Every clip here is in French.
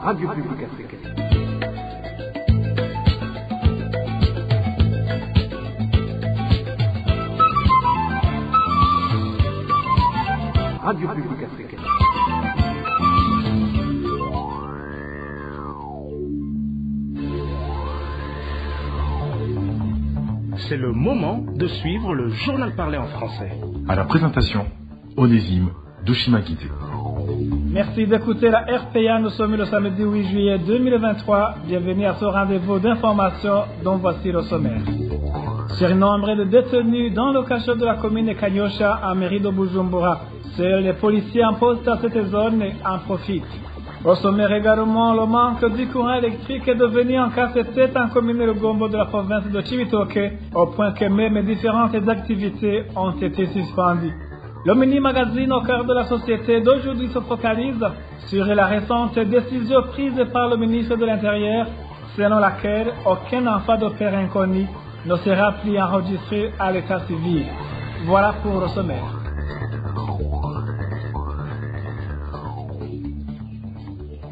Radio Publique Africaine. Radio Publique Africaine. C'est le moment de suivre le journal parlé en français. À la présentation, Onésime Douchimakité. Merci d'écouter la RPA. Nous sommes le samedi 8 juillet 2023. Bienvenue à ce rendez-vous d'information dont voici le sommaire. Surnombre de détenus dans le cachot de la commune de Kanyosha en mairie de Bujumbura. Seuls les policiers en poste à cette zone en profitent. Au sommaire également, le manque du courant électrique est devenu un casse-tête en commune Rugombo de la province de Cibitoke, au point que même différentes activités ont été suspendues. Le mini-magazine au cœur de la société d'aujourd'hui se focalise sur la récente décision prise par le ministre de l'Intérieur, selon laquelle aucun enfant de père inconnu ne sera plus enregistré à l'état civil. Voilà pour le sommaire.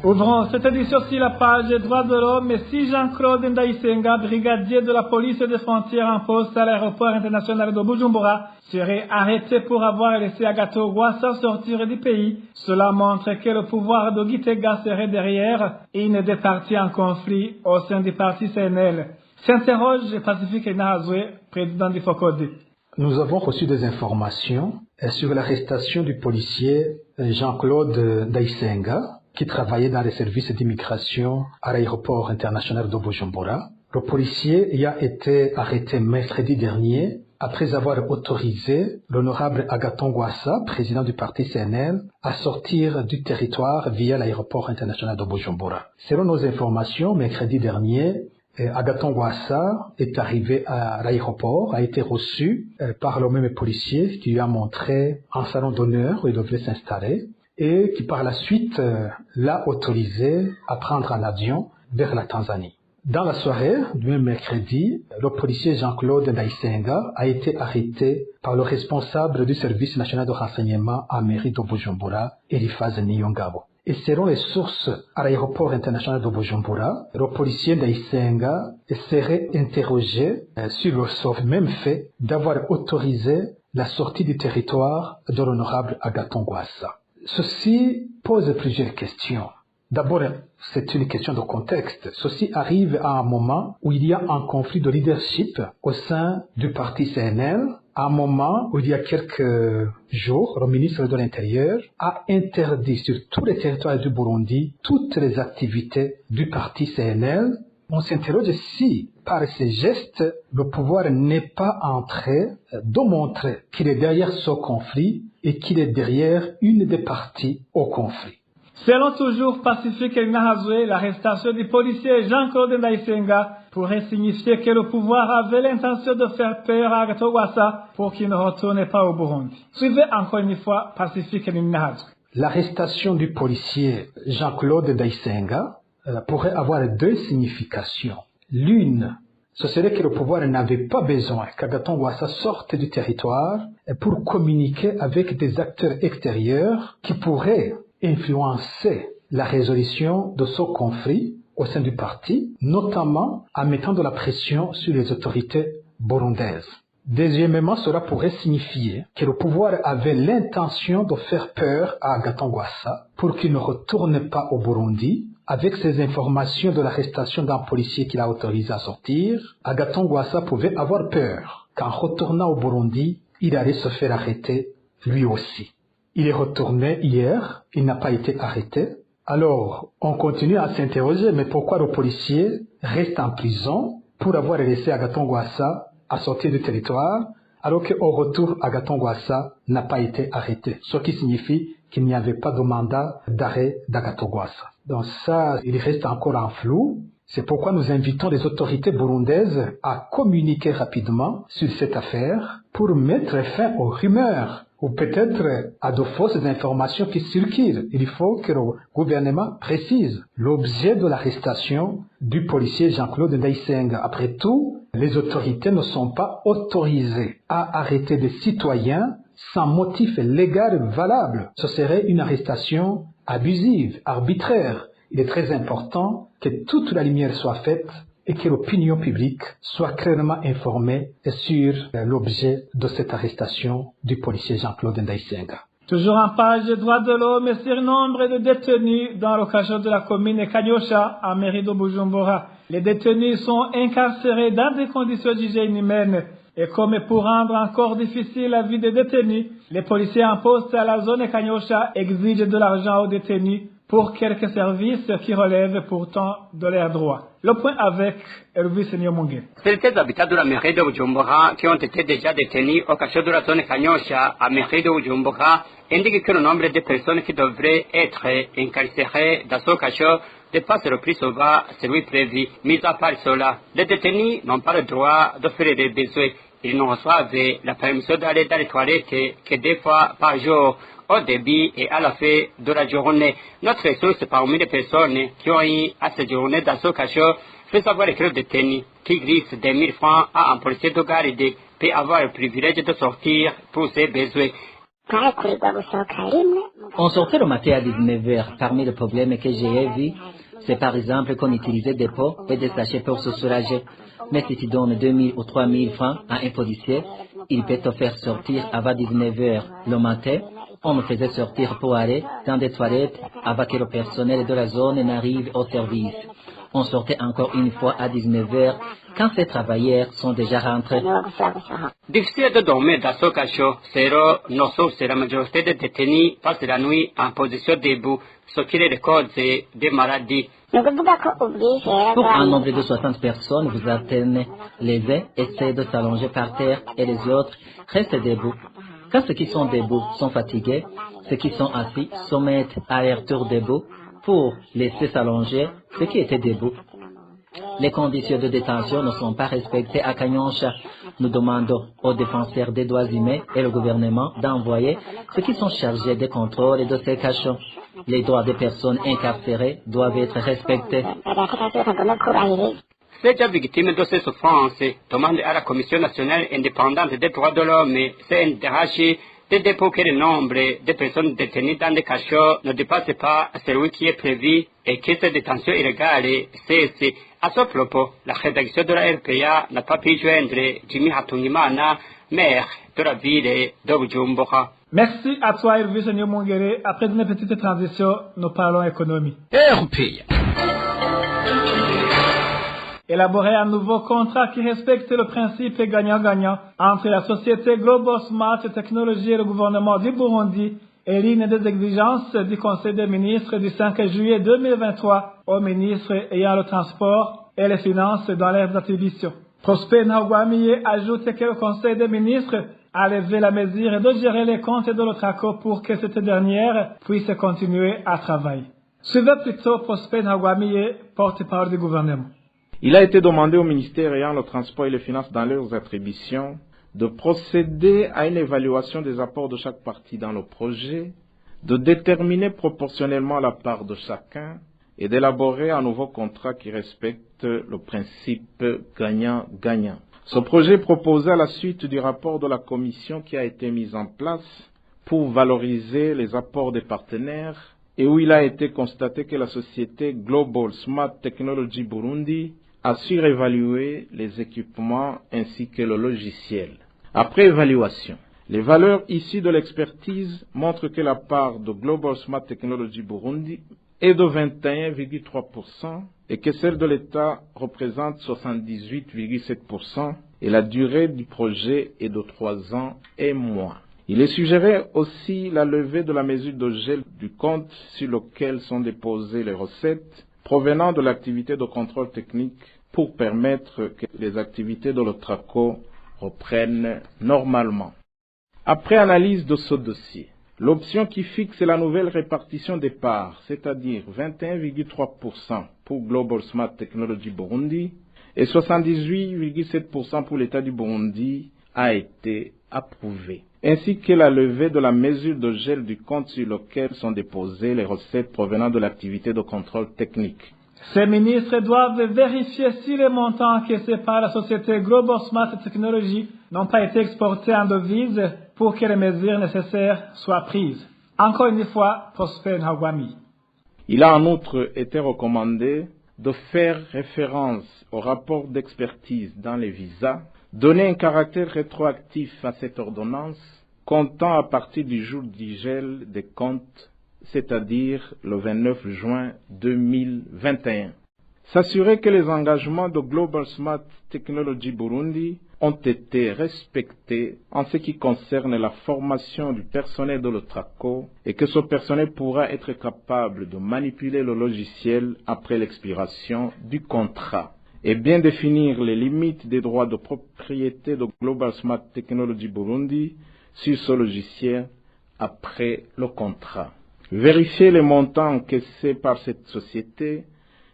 Ouvrons cette édition sur la page Droits de l'homme. Et si Jean-Claude Ndaïsenga, brigadier de la police des frontières en poste à l'aéroport international de Bujumbura, serait arrêté pour avoir laissé Agathon Rwasa sortir du pays, cela montre que le pouvoir de Gitega serait derrière une des parties en conflit au sein du parti CNL. S'interroge Pacifique Nahazwe, président du FOCODE. Nous avons reçu des informations sur l'arrestation du policier Jean-Claude Ndaïsenga, qui travaillait dans les services d'immigration à l'aéroport international de Bujumbura. Le policier y a été arrêté mercredi dernier après avoir autorisé l'honorable Agathon Rwasa, président du parti CNL, à sortir du territoire via l'aéroport international de Bujumbura. Selon nos informations, mercredi dernier, Agathon Rwasa est arrivé à l'aéroport, a été reçu par le même policier qui lui a montré un salon d'honneur où il devait s'installer, et qui par la suite l'a autorisé à prendre un avion vers la Tanzanie. Dans la soirée du même mercredi, le policier Jean-Claude Ndaïsenga a été arrêté par le responsable du service national de renseignement à mairie de Bujumbura, Eliphaz Niyongabo. Et selon les sources à l'aéroport international de Bujumbura, le policier Ndaïsenga serait interrogé sur le seul même fait d'avoir autorisé la sortie du territoire de l'honorable Agathon Rwasa. Ceci pose plusieurs questions. D'abord, c'est une question de contexte. Ceci arrive à un moment où il y a un conflit de leadership au sein du parti CNL, à un moment où il y a quelques jours, le ministre de l'Intérieur a interdit sur tous les territoires du Burundi toutes les activités du parti CNL. On s'interroge si, par ces gestes, le pouvoir n'est pas en train de montrer qu'il est derrière ce conflit et qu'il est derrière une des parties au conflit. Selon toujours Pacifique Nahazwe, l'arrestation du policier Jean-Claude Ndaïsenga pourrait signifier que le pouvoir avait l'intention de faire peur à Agathon Rwasa pour qu'il ne retourne pas au Burundi. Suivez encore une fois Pacifique Nahazwe. L'arrestation du policier Jean-Claude Ndaïsenga pourrait avoir deux significations. L'une, ce serait que le pouvoir n'avait pas besoin qu'Agathon Rwasa sorte du territoire pour communiquer avec des acteurs extérieurs qui pourraient influencer la résolution de ce conflit au sein du parti, notamment en mettant de la pression sur les autorités burundaises. Deuxièmement, cela pourrait signifier que le pouvoir avait l'intention de faire peur à Agathon Rwasa pour qu'il ne retourne pas au Burundi. Avec ces informations de l'arrestation d'un policier qu'il a autorisé à sortir, Agathon Rwasa pouvait avoir peur qu'en retournant au Burundi, il allait se faire arrêter lui aussi. Il est retourné hier, il n'a pas été arrêté. Alors, on continue à s'interroger, mais pourquoi le policier reste en prison pour avoir laissé Agathon Rwasa à sortir du territoire, alors qu'au retour, Agathon Rwasa n'a pas été arrêté, ce qui signifie qu'il n'y avait pas de mandat d'arrêt d'Agathon Rwasa. Donc ça, il reste encore en flou. C'est pourquoi nous invitons les autorités burundaises à communiquer rapidement sur cette affaire pour mettre fin aux rumeurs ou peut-être à de fausses informations qui circulent. Il faut que le gouvernement précise l'objet de l'arrestation du policier Jean-Claude Ndaïsenga. Après tout, les autorités ne sont pas autorisées à arrêter des citoyens sans motif légal valable. Ce serait une arrestation abusive, arbitraire, Il est très important que toute la lumière soit faite et que l'opinion publique soit clairement informée sur l'objet de cette arrestation du policier Jean-Claude Ndaisenga. Toujours en page des droits de l'homme et sur nombre de détenus dans le cachot de la commune Kanyosha, en mairie de Bujumbura. Les détenus sont incarcérés dans des conditions jugées inhumaines. Et comme pour rendre encore difficile la vie des détenus, les policiers en poste à la zone Kanyosha exigent de l'argent aux détenus pour quelques services qui relèvent pourtant de leurs droits. Le point avec Elvis Nyomungé. Certains habitants de la mairie de Bujumbura qui ont été déjà détenus au cachot de la zone Kanyosha à mairie de Bujumbura indiquent que le nombre de personnes qui devraient être incarcérées dans ce cachot dépasse le plus souvent celui prévu. Mis à part cela, les détenus n'ont pas le droit de faire des besoins. Ils ne reçoivent la permission d'aller dans les toilettes que 2 fois par jour, au début et à la fin de la journée. Notre source parmi les personnes qui ont eu à séjourner dans ce cachot fait savoir que le détenu qui glisse des 1000 francs à un policier de garde peut avoir le privilège de sortir pour ses besoins. On sortait le matin à 19h. Parmi les problèmes que j'ai vus, c'est par exemple qu'on utilisait des pots et des sachets pour se soulager. Mais si tu donnes 2000 ou 3000 francs à un policier, il peut te faire sortir avant 19h le matin. On me faisait sortir pour aller dans des toilettes avant que le personnel de la zone n'arrive au service. On sortait encore une fois à 19h quand ces travailleurs sont déjà rentrés. Difficile de dormir dans ce cachot, selon nos sources, la majorité des détenus passent la nuit en position debout, ce qui les cause des maladies. Pour un nombre de 60 personnes, vous atteignez les uns essaient de s'allonger par terre et les autres restent debout. Quand ceux qui sont debout sont fatigués, ceux qui sont assis se mettent à leur tour debout pour laisser s'allonger ceux qui étaient debout. Les conditions de détention ne sont pas respectées à Kanyosha. Nous demandons aux défenseurs des droits humains et le gouvernement d'envoyer ceux qui sont chargés des contrôles de ces cachots. Les droits des personnes incarcérées doivent être respectés. Ces gens victimes de ces souffrances demandent à la Commission nationale indépendante des droits de l'homme, CNDH, de déplorer que le nombre de personnes détenues dans des cachots ne dépasse pas celui qui est prévu et que cette détention illégale cesse. À ce propos, la rédaction de la RPA n'a pas pu joindre Jimmy Hatungimana, maire de la ville de Bujumbura. Merci à toi, Elvis Nyomungé. Après une petite transition, nous parlons économie. RPA. Élaborer un nouveau contrat qui respecte le principe gagnant-gagnant entre la société Global Smart Technology et le gouvernement du Burundi est l'une des exigences du Conseil des ministres du 5 juillet 2023 aux ministres ayant le transport et les finances dans leurs attributions. Prosper Ntagwamiye ajoute que le Conseil des ministres a levé la mesure de gérer les comptes de l'OTRACO pour que cette dernière puisse continuer à travailler. Suivez plutôt Prosper Ntagwamiye, porte-parole du gouvernement. Il a été demandé au ministère ayant le transport et les finances dans leurs attributions de procéder à une évaluation des apports de chaque partie dans le projet, de déterminer proportionnellement la part de chacun et d'élaborer un nouveau contrat qui respecte le principe gagnant-gagnant. Ce projet est proposé à la suite du rapport de la commission qui a été mise en place pour valoriser les apports des partenaires et où il a été constaté que la société Global Smart Technology Burundi a surévalué les équipements ainsi que le logiciel. Après évaluation, les valeurs issues de l'expertise montrent que la part de Global Smart Technology Burundi est de 21,3% et que celle de l'État représente 78,7% et la durée du projet est de 3 ans et moins. Il est suggéré aussi la levée de la mesure de gel du compte sur lequel sont déposées les recettes provenant de l'activité de contrôle technique pour permettre que les activités de l'OTRACO reprennent normalement. Après analyse de ce dossier, l'option qui fixe la nouvelle répartition des parts, c'est-à-dire 21,3% pour Global Smart Technology Burundi et 78,7% pour l'État du Burundi, a été approuvée, ainsi que la levée de la mesure de gel du compte sur lequel sont déposées les recettes provenant de l'activité de contrôle technique. Ces ministres doivent vérifier si les montants encaissés par la société Global Smart Technology n'ont pas été exportés en devises pour que les mesures nécessaires soient prises. Encore une fois, Prosper Ntagwamiye. Il a en outre été recommandé de faire référence au rapport d'expertise dans les visas, donner un caractère rétroactif à cette ordonnance, comptant à partir du jour du gel des comptes, c'est-à-dire le 29 juin 2021. S'assurer que les engagements de Global Smart Technology Burundi ont été respectés en ce qui concerne la formation du personnel de l'OTRACO et que ce personnel pourra être capable de manipuler le logiciel après l'expiration du contrat et bien définir les limites des droits de propriété de Global Smart Technology Burundi sur ce logiciel après le contrat. Vérifier les montants encaissés par cette société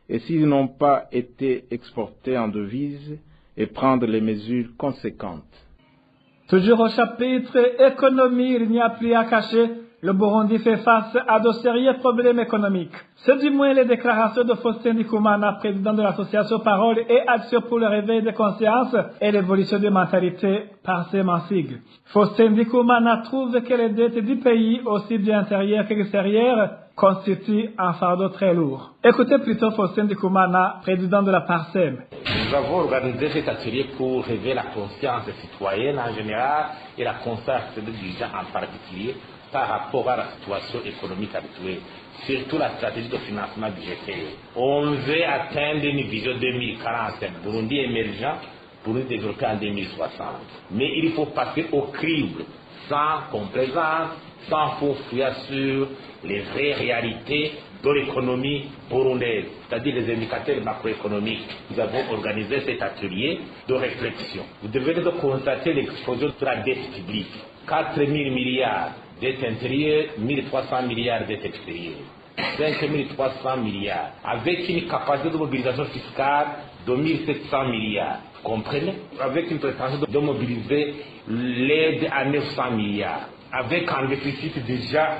et s'ils n'ont pas été exportés en devises et prendre les mesures conséquentes. Toujours au chapitre économie, il n'y a plus à cacher. Le Burundi fait face à de sérieux problèmes économiques. C'est du moins les déclarations de Faustin Ndikumana, président de l'association Parole et Action pour le réveil des consciences et l'évolution des mentalités par ses sigles. Faustin Ndikumana trouve que les dettes du pays, aussi bien intérieures qu'extérieures, constituent un fardeau très lourd. Écoutez plutôt Faustin Ndikumana, président de la PARSEM. Nous avons organisé cet atelier pour réveiller la conscience citoyenne en général et la conscience des dirigeants en particulier par rapport à la situation économique actuelle, surtout la stratégie de financement budgétaire. On veut atteindre une vision 2045, Burundi émergent, Burundi développé en 2060. Mais il faut passer au crible, sans complaisance, sans fouiller sur les vraies réalités de l'économie burundaise, c'est-à-dire les indicateurs macroéconomiques. Nous avons organisé cet atelier de réflexion. Vous devez constater l'explosion de la dette publique. 4 000 milliards dette intérieure, 1 300 milliards dette extérieure. 5 300 milliards, avec une capacité de mobilisation fiscale de 1 700 milliards. Vous comprenez? Avec une prétention de mobiliser l'aide à 900 milliards. Avec un déficit déjà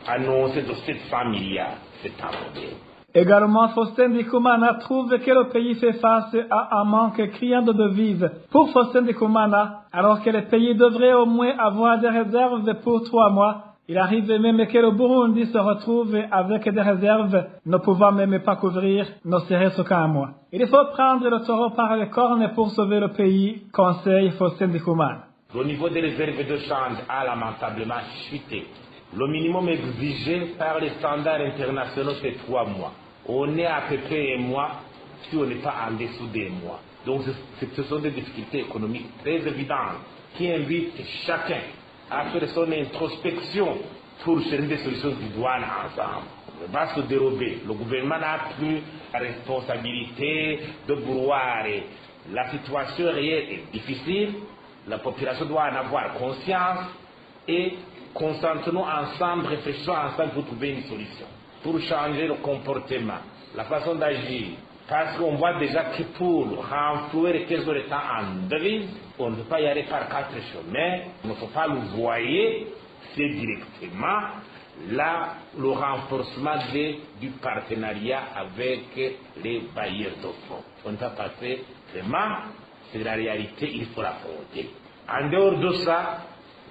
annoncé de 700 milliards. C'est un problème. Également, Faustin Ndikumana trouve que le pays fait face à un manque criant de devises. Pour Faustin Ndikumana, alors que le pays devrait au moins avoir des réserves pour 3 mois, il arrive même que le Burundi se retrouve avec des réserves ne pouvant même pas couvrir ne serait-ce qu'un mois. Il faut prendre le taureau par les cornes pour sauver le pays, conseille Faustin Ndikumana. Le niveau des réserves de change a lamentablement chuté. Le minimum exigé par les standards internationaux, c'est 3 mois. On est à peu près 1 mois si on n'est pas en dessous des mois. Donc ce sont des difficultés économiques très évidentes qui invitent chacun à faire son introspection pour chercher des solutions idoines ensemble. On ne va se dérober. Le gouvernement n'a plus la responsabilité de vouloir. La situation réelle est difficile. La population doit en avoir conscience et concentrons-nous ensemble, réfléchissons ensemble pour trouver une solution, pour changer le comportement, la façon d'agir. Parce qu'on voit déjà que pour renflouer les caisses de l'État en devise, on ne peut pas y aller par 4 chemins. Il ne faut pas le voir, c'est directement là le renforcement du partenariat avec les bailleurs de fonds. On ne peut pas passer vraiment, c'est la réalité, il faut l'affronter. En dehors de ça,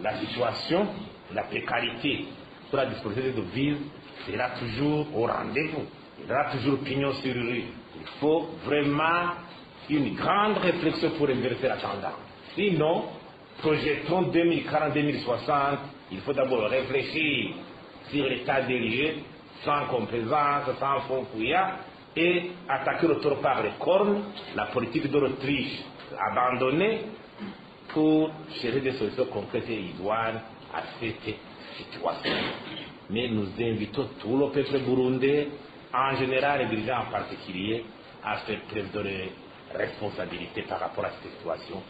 la situation, la précarité pour la disponibilité de devises sera toujours au rendez-vous. Il y aura toujours pignon sur rue. Il faut vraiment une grande réflexion pour inverser la tendance. Sinon, projetons 2040-2060, il faut d'abord réfléchir sur l'état des lieux, sans complaisance, sans fond fouillat, et attaquer le taureau par les cornes, la politique de l'Autriche abandonnée, pour chercher des solutions concrètes et idoines à cette situation. Mais nous invitons tout le peuple burundais, en général et les dirigeants en particulier, à faire preuve de responsabilité par rapport à cette situation.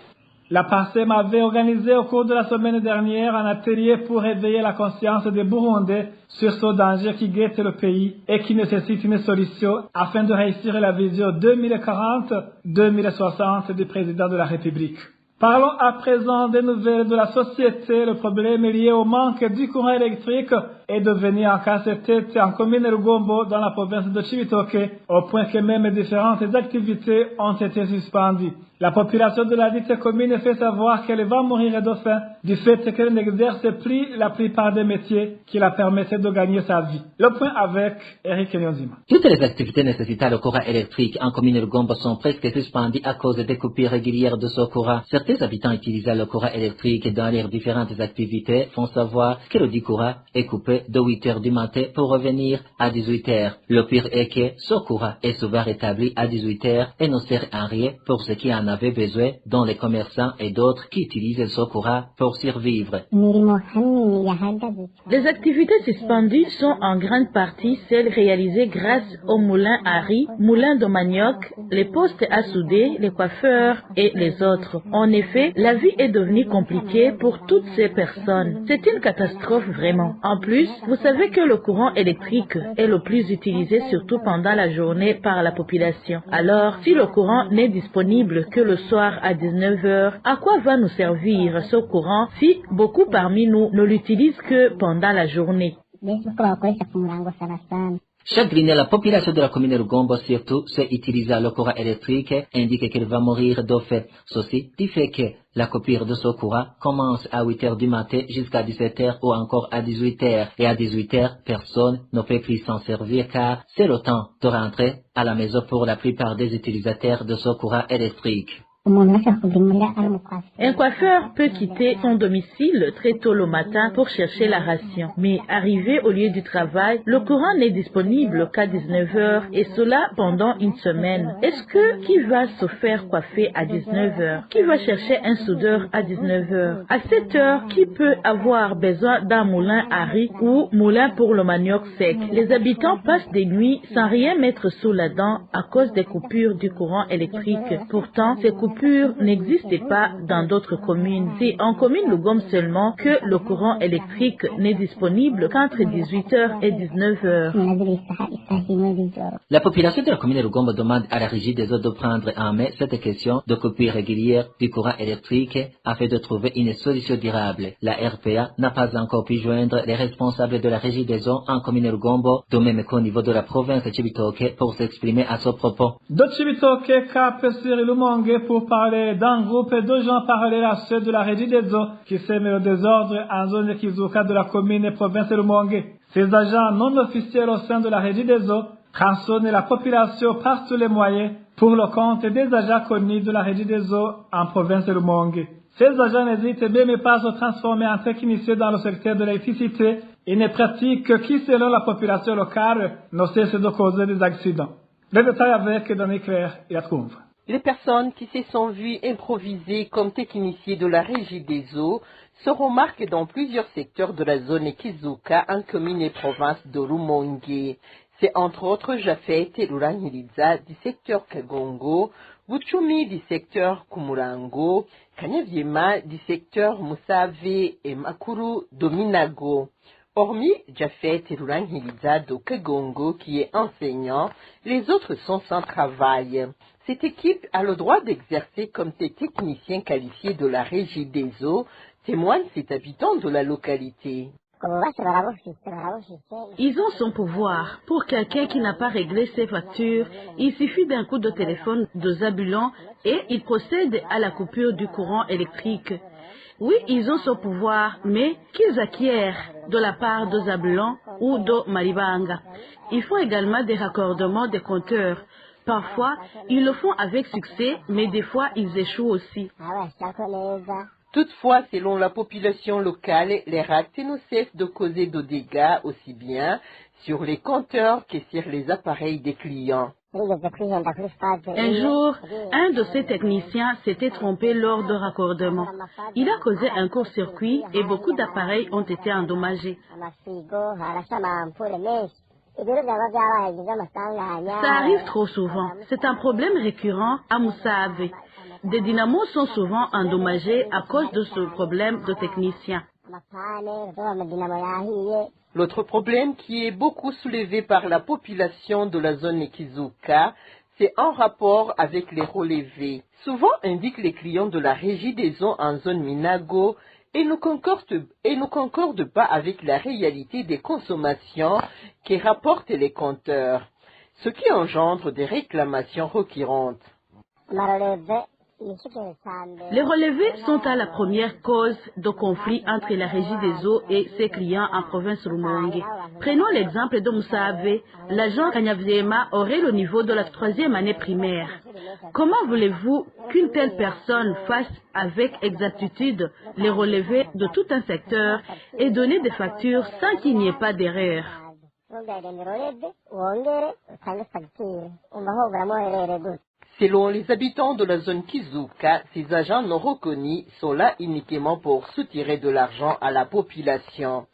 La PARSEM avait organisé au cours de la semaine dernière un atelier pour réveiller la conscience des Burundais sur ce danger qui guette le pays et qui nécessite une solution afin de réussir la vision 2040-2060 du président de la République. Parlons à présent des nouvelles de la société. Le problème lié au manque du courant électrique est devenu un casse-tête en commune Rugombo dans la province de Cibitoke, au point que même différentes activités ont été suspendues. La population de la dite commune fait savoir qu'elle va mourir de faim du fait qu'elle n'exerce plus la plupart des métiers qui la permettaient de gagner sa vie. Le point avec Eric Nyonzima. Toutes les activités nécessitant le courant électrique en commune Rugombo sont presque suspendues à cause des coupures régulières de ce courant. Certains habitants utilisant le courant électrique dans leurs différentes activités font savoir que le dit courant est coupé de 8 heures du matin pour revenir à 18 heures. Le pire est que ce courant est souvent rétabli à 18 heures et ne sert à rien pour ceux qui en avaient besoin, dont les commerçants et d'autres qui utilisent ce courant pour survivre. Les activités suspendues sont en grande partie celles réalisées grâce aux moulins à riz, moulins de manioc, les postes à souder, les coiffeurs et les autres. En effet, la vie est devenue compliquée pour toutes ces personnes. C'est une catastrophe vraiment. En plus, vous savez que le courant électrique est le plus utilisé surtout pendant la journée par la population. Alors, si le courant n'est disponible que le soir à 19 heures, à quoi va nous servir ce courant si beaucoup parmi nous ne l'utilisent que pendant la journée? Chagrinée, la population de la commune Rugombo, surtout ceux utilisant le courant électrique, indique qu'elle va mourir de faim. Ceci du fait que la coupure de ce courant commence à 8 heures du matin jusqu'à 17 heures ou encore à 18 heures. Et à 18 heures, personne ne peut plus s'en servir car c'est le temps de rentrer à la maison pour la plupart des utilisateurs de ce courant électrique. Un coiffeur peut quitter son domicile très tôt le matin pour chercher la ration. Mais arrivé au lieu du travail, le courant n'est disponible qu'à 19 heures et cela pendant une semaine. Est-ce que qui va se faire coiffer à 19 heures? Qui va chercher un soudeur à 19 heures? À 7 heures, qui peut avoir besoin d'un moulin à riz ou moulin pour le manioc sec? Les habitants passent des nuits sans rien mettre sous la dent à cause des coupures du courant électrique. Pourtant, ces coupures n'existait pas dans d'autres communes. C'est en commune Lugombo seulement que le courant électrique n'est disponible qu'entre 18h et 19h. La population de la commune Lugombo demande à la Régie des eaux de prendre en main cette question de coupure régulière du courant électrique afin de trouver une solution durable. La RPA n'a pas encore pu joindre les responsables de la Régie des eaux en commune Lugombo, de même qu'au niveau de la province de Cibitoke pour s'exprimer à ce propos. De Cibitoke, Cap sur Lumongue pour parler d'un groupe de gens parallèles à ceux de la Régie des eaux qui sème le désordre en zone Kizuka de la commune et province de Lumongue. Ces agents non officiels au sein de la Régie des eaux rançonnent la population par tous les moyens pour le compte des agents connus de la Régie des eaux en province de Lumongue. Ces agents n'hésitent même pas à se transformer en techniciens dans le secteur de l'électricité, une pratique qui, selon la population locale, ne cesse de causer des accidents. Les détails avec Danny Claire et Atkoumva. Les personnes qui se sont vues improviser comme techniciens de la Régie des eaux se remarquent dans plusieurs secteurs de la zone Kizuka en commune et province de Rumongue. C'est entre autres Jafet et Ruranyiriza du secteur Kagongo, Buchumi du secteur Kumurango, Kanyavyema du secteur Musave et Makuru de Minago. Hormis Jafet et Ruranyiriza de Kagongo qui est enseignant, les autres sont sans travail. Cette équipe a le droit d'exercer comme des techniciens qualifiés de la Régie des eaux, témoigne cet habitant de la localité. Ils ont son pouvoir. Pour quelqu'un qui n'a pas réglé ses factures, il suffit d'un coup de téléphone de Zabulon et il procède à la coupure du courant électrique. Oui, ils ont ce pouvoir, mais qu'ils acquièrent de la part de Zabulon ou de Maribanga. Il faut également des raccordements des compteurs. Parfois, ils le font avec succès, mais des fois, ils échouent aussi. Toutefois, selon la population locale, les racks ne cessent de causer de dégâts aussi bien sur les compteurs que sur les appareils des clients. Un jour, un de ces techniciens s'était trompé lors de raccordement. Il a causé un court-circuit et beaucoup d'appareils ont été endommagés. Ça arrive trop souvent. C'est un problème récurrent à Musave. Des dynamos sont souvent endommagés à cause de ce problème de technicien. L'autre problème qui est beaucoup soulevé par la population de la zone Kizuka, c'est en rapport avec les relevés. Souvent indiquent les clients de la Régie des eaux en zone Minago et ne concordent pas avec la réalité des consommations qui rapportent les compteurs, ce qui engendre des réclamations récurrentes. Les relevés sont à la première cause de conflit entre la Régie des eaux et ses clients en province Rumonge. Prenons l'exemple de Moussaave. L'agent Kanyavema aurait le niveau de la 3e année primaire. Comment voulez-vous qu'une telle personne fasse avec exactitude les relevés de tout un secteur et donner des factures sans qu'il n'y ait pas d'erreur? Selon les habitants de la zone Kizuka, ces agents non reconnus sont là uniquement pour soutirer de l'argent à la population.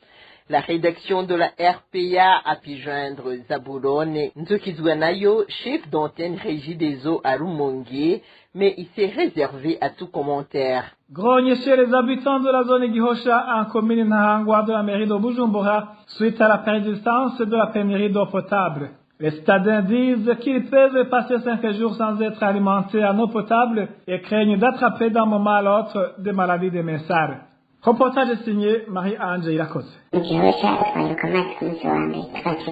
La rédaction de la RPA a pu joindre Zabulone Nzokizwanayo, chef d'antenne Régie des eaux à Rumonge, mais il s'est réservé à tout commentaire. Grogne chez les habitants de la zone Gihosha en commune Nahangwa de la mairie de Bujumbura suite à la persistance de la pénurie d'eau potable. Les citadins disent qu'ils peuvent passer 5 jours sans être alimentés en eau potable et craignent d'attraper d'un moment à l'autre des maladies des mensales. Reportage signé Marie-Ange Irakoze.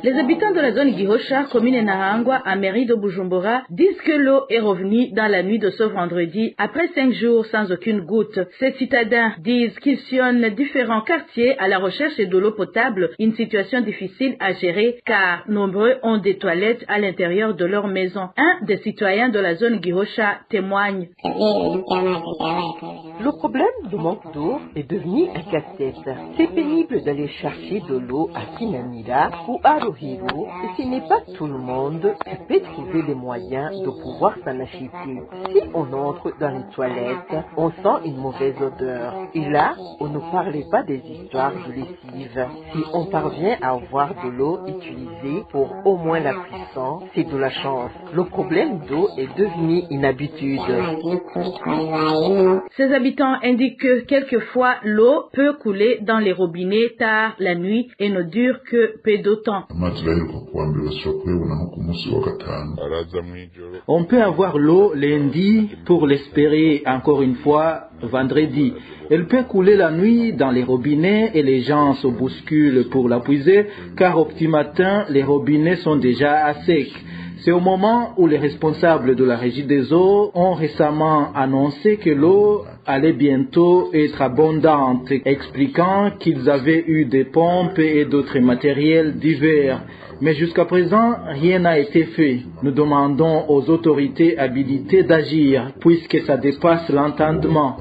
Les habitants de la zone Gihosha, commune Nahangwa, à mairie de Bujumbura, disent que l'eau est revenue dans la nuit de ce vendredi, après 5 jours sans aucune goutte. Ces citadins disent qu'ils sillonnent différents quartiers à la recherche de l'eau potable, une situation difficile à gérer car nombreux ont des toilettes à l'intérieur de leur maison. Un des citoyens de la zone Gihosha témoigne. Le problème du manque d'eau est devenu un casse-tête. C'est pénible d'aller chercher de l'eau à Kinanira ou à Rohiro et ce n'est pas tout le monde qui peut trouver les moyens de pouvoir s'en acheter. Si on entre dans les toilettes, on sent une mauvaise odeur. Et là, on ne parlait pas des histoires de lessive. Si on parvient à avoir de l'eau utilisée pour au moins la cuisson, c'est de la chance. Le problème d'eau est devenu une habitude. Ces habitants indiquent que quelquefois l'eau peut couler dans les robinets tard la nuit et ne dure que peu de temps. On peut avoir l'eau lundi pour l'espérer encore une fois vendredi. Elle peut couler la nuit dans les robinets et les gens se bousculent pour la puiser car au petit matin les robinets sont déjà à sec. C'est au moment où les responsables de la Régie des eaux ont récemment annoncé que l'eau allait bientôt être abondante, expliquant qu'ils avaient eu des pompes et d'autres matériels divers. Mais jusqu'à présent, rien n'a été fait. Nous demandons aux autorités habilitées d'agir, puisque ça dépasse l'entendement.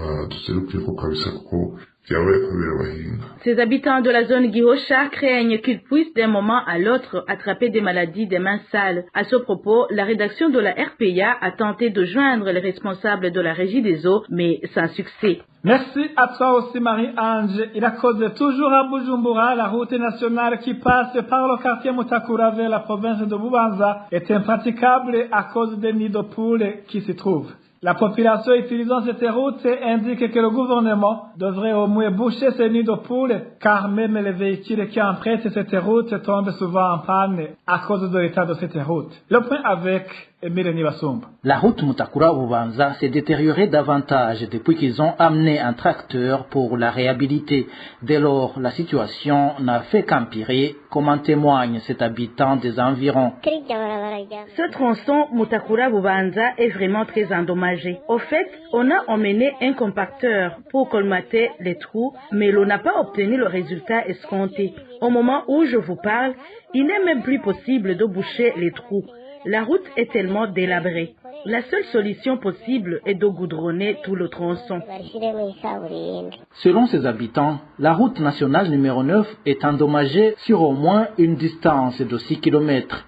Ces habitants de la zone Gihosha craignent qu'ils puissent d'un moment à l'autre attraper des maladies des mains sales. À ce propos, la rédaction de la RPA a tenté de joindre les responsables de la Régie des eaux, mais sans succès. Merci à toi aussi Marie-Ange. Il a causé toujours à Bujumbura, la route nationale qui passe par le quartier Mutakura vers la province de Bubanza est impraticable à cause des nids de poules qui s'y trouvent. La population utilisant cette route indique que le gouvernement devrait au moins boucher ces nids de poules, car même les véhicules qui empruntent cette route tombent souvent en panne à cause de l'état de cette route. Le point avec Emile Nibasumba. La route Mutakura-Bubanza s'est détériorée davantage depuis qu'ils ont amené un tracteur pour la réhabiliter. Dès lors, la situation n'a fait qu'empirer, comme en témoigne cet habitant des environs. Ce tronçon Mutakura-Bubanza est vraiment très endommagé. Au fait, on a emmené un compacteur pour colmater les trous, mais l'on n'a pas obtenu le résultat escompté. Au moment où je vous parle, il n'est même plus possible de boucher les trous. La route est tellement délabrée. La seule solution possible est de goudronner tout le tronçon. Selon ces habitants, la route nationale numéro 9 est endommagée sur au moins une distance de 6 km.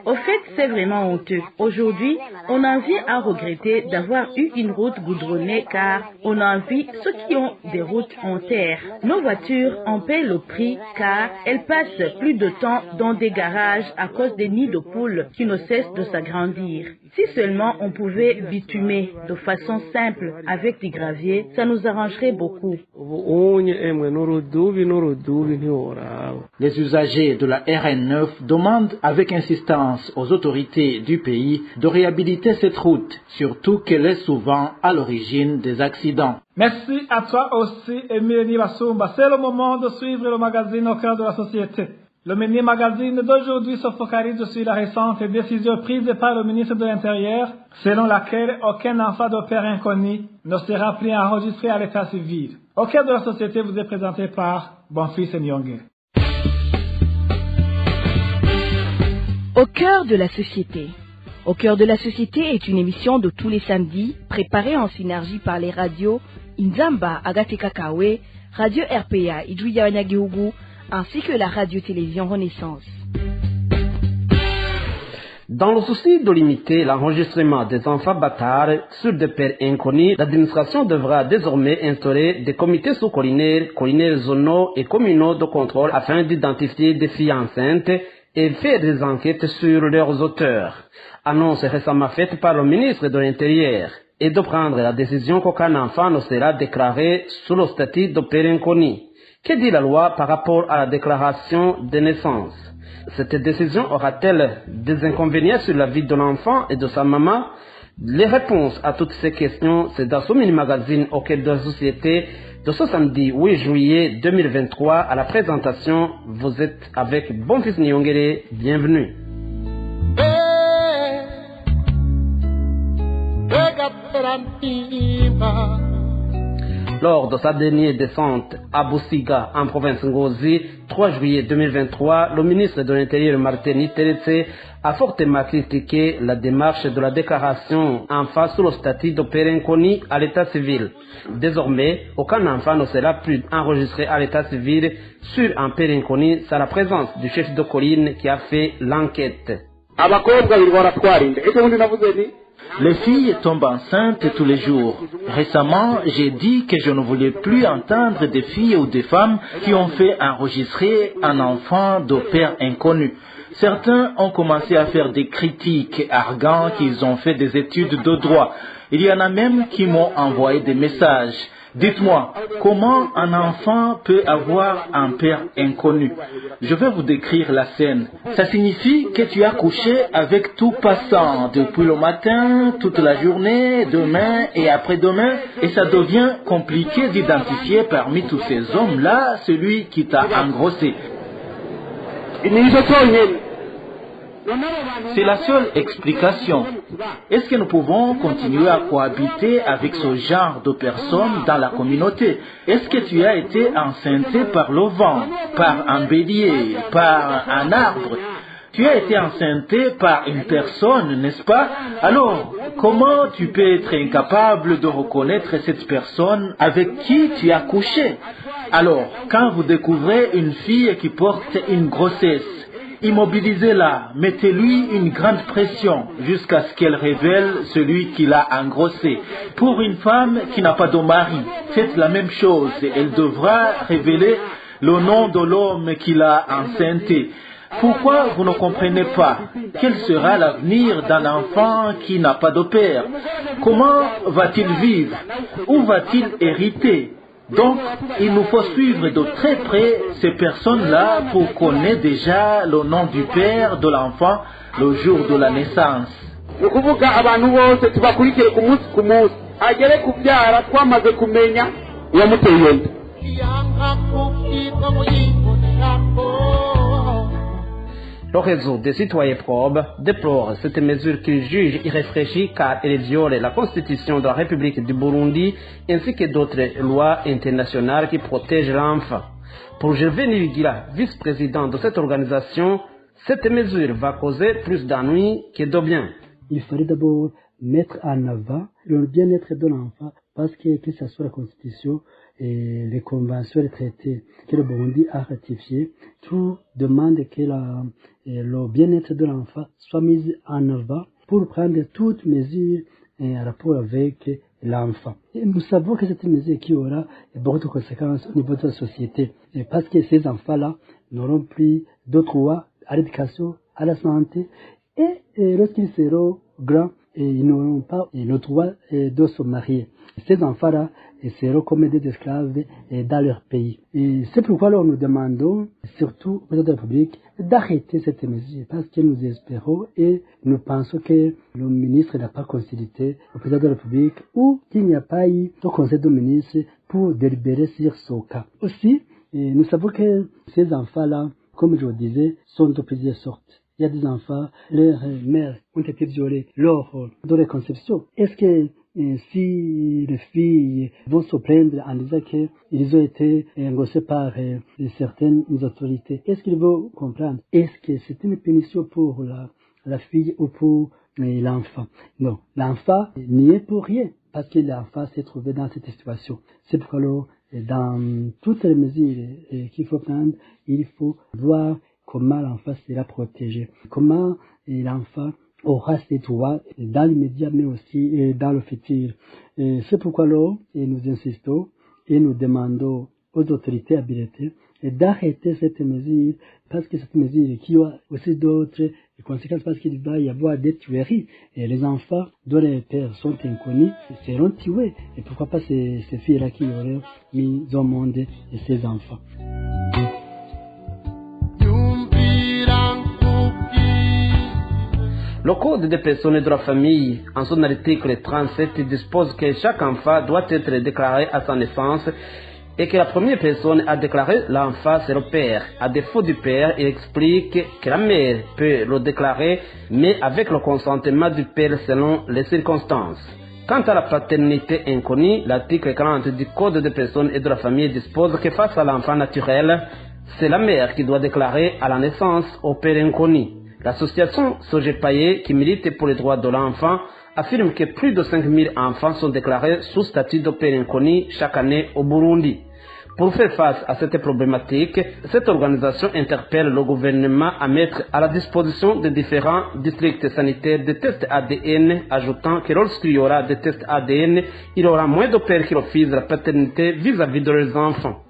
Au fait, c'est vraiment honteux. Aujourd'hui, on en vient à regretter d'avoir eu une route goudronnée car on envie ceux qui ont des routes en terre. Nos voitures en paient le prix car elles passent plus de temps dans des garages à cause des nids de poules qui ne cessent de s'agrandir. Si seulement on pouvait bitumer de façon simple avec du gravier, ça nous arrangerait beaucoup. Les usagers de la RN9 demandent avec insistance aux autorités du pays de réhabiliter cette route, surtout qu'elle est souvent à l'origine des accidents. Merci à toi aussi, Emile Nibasumba. C'est le moment de suivre le magazine au cœur de la société. Le mini magazine d'aujourd'hui se focalise sur la récente décision prise par le ministre de l'Intérieur, selon laquelle aucun enfant de père inconnu ne sera plus enregistré à l'état civil. Au cœur de la société vous est présenté par Bonfils Nyonge. Au cœur de la société. Au cœur de la société est une émission de tous les samedis, préparée en synergie par les radios Inzamba Agateka Kawe, Radio RPA Idouya Wanyagihugu, ainsi que la radio-télévision Renaissance. Dans le souci de limiter l'enregistrement des enfants bâtards sur des pères inconnus, l'administration devra désormais instaurer des comités sous-collinaires, collinaires zonaux et communaux de contrôle afin d'identifier des filles enceintes et faire des enquêtes sur leurs auteurs. Annonce récemment faite par le ministre de l'Intérieur, et de prendre la décision qu'aucun enfant ne sera déclaré sous le statut de père inconnu. Que dit la loi par rapport à la déclaration de naissance? Cette décision aura-t-elle des inconvénients sur la vie de l'enfant et de sa maman? Les réponses à toutes ces questions, c'est dans ce mini-magazine au cœur de la société de ce samedi 8 juillet 2023. À la présentation, vous êtes avec Bonfils Nyongere. Bienvenue. Lors de sa dernière descente à Boussiga, en province Ngozi, 3 juillet 2023, le ministre de l'Intérieur Martin Teretse a fortement critiqué la démarche de la déclaration en face sous le statut de père inconnu à l'état civil. Désormais, aucun enfant ne sera plus enregistré à l'état civil sur un père inconnu sans la présence du chef de colline qui a fait l'enquête. Les filles tombent enceintes tous les jours. Récemment, j'ai dit que je ne voulais plus entendre des filles ou des femmes qui ont fait enregistrer un enfant de père inconnu. Certains ont commencé à faire des critiques, arguant qu'ils ont fait des études de droit. Il y en a même qui m'ont envoyé des messages. Dites-moi, comment un enfant peut avoir un père inconnu? Je vais vous décrire la scène. Ça signifie que tu as couché avec tout passant, depuis le matin, toute la journée, demain et après-demain, et ça devient compliqué d'identifier parmi tous ces hommes-là celui qui t'a engrossé. C'est la seule explication. Est-ce que nous pouvons continuer à cohabiter avec ce genre de personnes dans la communauté? Est-ce que tu as été enceinté par le vent, par un bélier, par un arbre? Tu as été enceinté par une personne, n'est-ce pas? Alors, comment tu peux être incapable de reconnaître cette personne avec qui tu as couché? Alors, quand vous découvrez une fille qui porte une grossesse, immobilisez-la, mettez-lui une grande pression jusqu'à ce qu'elle révèle celui qui l'a engrossé. Pour une femme qui n'a pas de mari, faites la même chose. Elle devra révéler le nom de l'homme qui l'a enceinté. Pourquoi vous ne comprenez pas? Quel sera l'avenir d'un enfant qui n'a pas de père? Comment va-t-il vivre? Où va-t-il hériter? Donc, il nous faut suivre de très près ces personnes-là pour connaître déjà le nom du père de l'enfant le jour de la naissance. Le réseau des citoyens probes déplore cette mesure qu'il juge irréfléchie car elle viole la Constitution de la République du Burundi ainsi que d'autres lois internationales qui protègent l'enfant. Pour Gervais Nibigila, vice-président de cette organisation, cette mesure va causer plus d'ennuis que de bien. Il fallait d'abord mettre en avant le bien-être de l'enfant parce que ce soit la Constitution et les conventions et les traités que le Burundi a ratifiés, tout demande que le bien-être de l'enfant soit mis en avant pour prendre toutes mesures en rapport avec l'enfant. Et nous savons que cette mesure qui aura beaucoup de conséquences au niveau de la société, parce que ces enfants-là n'auront plus de droit à l'éducation, à la santé, et lorsqu'ils seront grands, ils n'auront pas le droit de se marier. Ces enfants-là seront comme des esclaves dans leur pays. Et c'est pourquoi nous demandons, surtout au président de la République, d'arrêter cette mesure, parce que nous espérons et nous pensons que le ministre n'a pas consulté le président de la République ou qu'il n'y a pas eu de conseil de ministres pour délibérer sur ce cas. Aussi, nous savons que ces enfants-là comme je vous disais, sont de plusieurs sortes. Il y a des enfants, leurs mères ont été violées lors de la conception. Est-ce que si les filles vont se plaindre en disant qu'ils ont été engoncés par certaines autorités, est-ce qu'ils vont comprendre? Est-ce que c'est une punition pour la fille ou pour l'enfant? Non, l'enfant n'y est pour rien, parce que l'enfant s'est trouvé dans cette situation. C'est pourquoi alors, dans toutes les mesures qu'il faut prendre, il faut voir comment l'enfant sera protégé, comment l'enfant aura ses droits dans l'immédiat mais aussi dans le futur. C'est pourquoi alors nous insistons et nous demandons aux autorités habilitées d'arrêter cette mesure, parce que cette mesure qui a aussi d'autres conséquences, parce qu'il va y avoir des tueries et les enfants dont les pères sont inconnus seront tués. Et pourquoi pas ces filles-là qui auraient mis au monde ces enfants. Le Code des personnes et de la famille, en son article 37, dispose que chaque enfant doit être déclaré à sa naissance et que la première personne à déclarer l'enfant, c'est le père. À défaut du père, il explique que la mère peut le déclarer, mais avec le consentement du père selon les circonstances. Quant à la paternité inconnue, l'article 40 du Code des personnes et de la famille dispose que face à l'enfant naturel, c'est la mère qui doit déclarer à la naissance au père inconnu. L'association Sogepaye, qui milite pour les droits de l'enfant, affirme que plus de 5000 enfants sont déclarés sous statut de père inconnu chaque année au Burundi. Pour faire face à cette problématique, cette organisation interpelle le gouvernement à mettre à la disposition des différents districts sanitaires des tests ADN, ajoutant que lorsqu'il y aura des tests ADN, il y aura moins de pères qui refusent la paternité vis-à-vis de leurs enfants.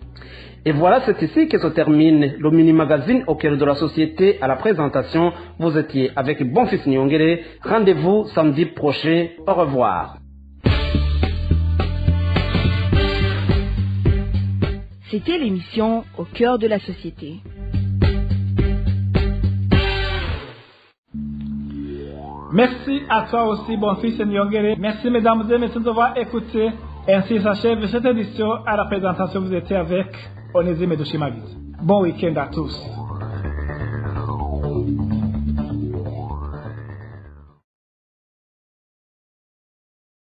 Et voilà, c'est ici que se termine le mini-magazine au cœur de la société. À la présentation, vous étiez avec Bonfils Nyongere. Rendez-vous samedi prochain. Au revoir. C'était l'émission Au cœur de la société. Merci à toi aussi, Bonfils Nyongere. Merci, mesdames et messieurs, d'avoir écouté. Ainsi s'achève cette édition. À la présentation, vous étiez avec Onésime Dushimagis. Bon week-end à tous.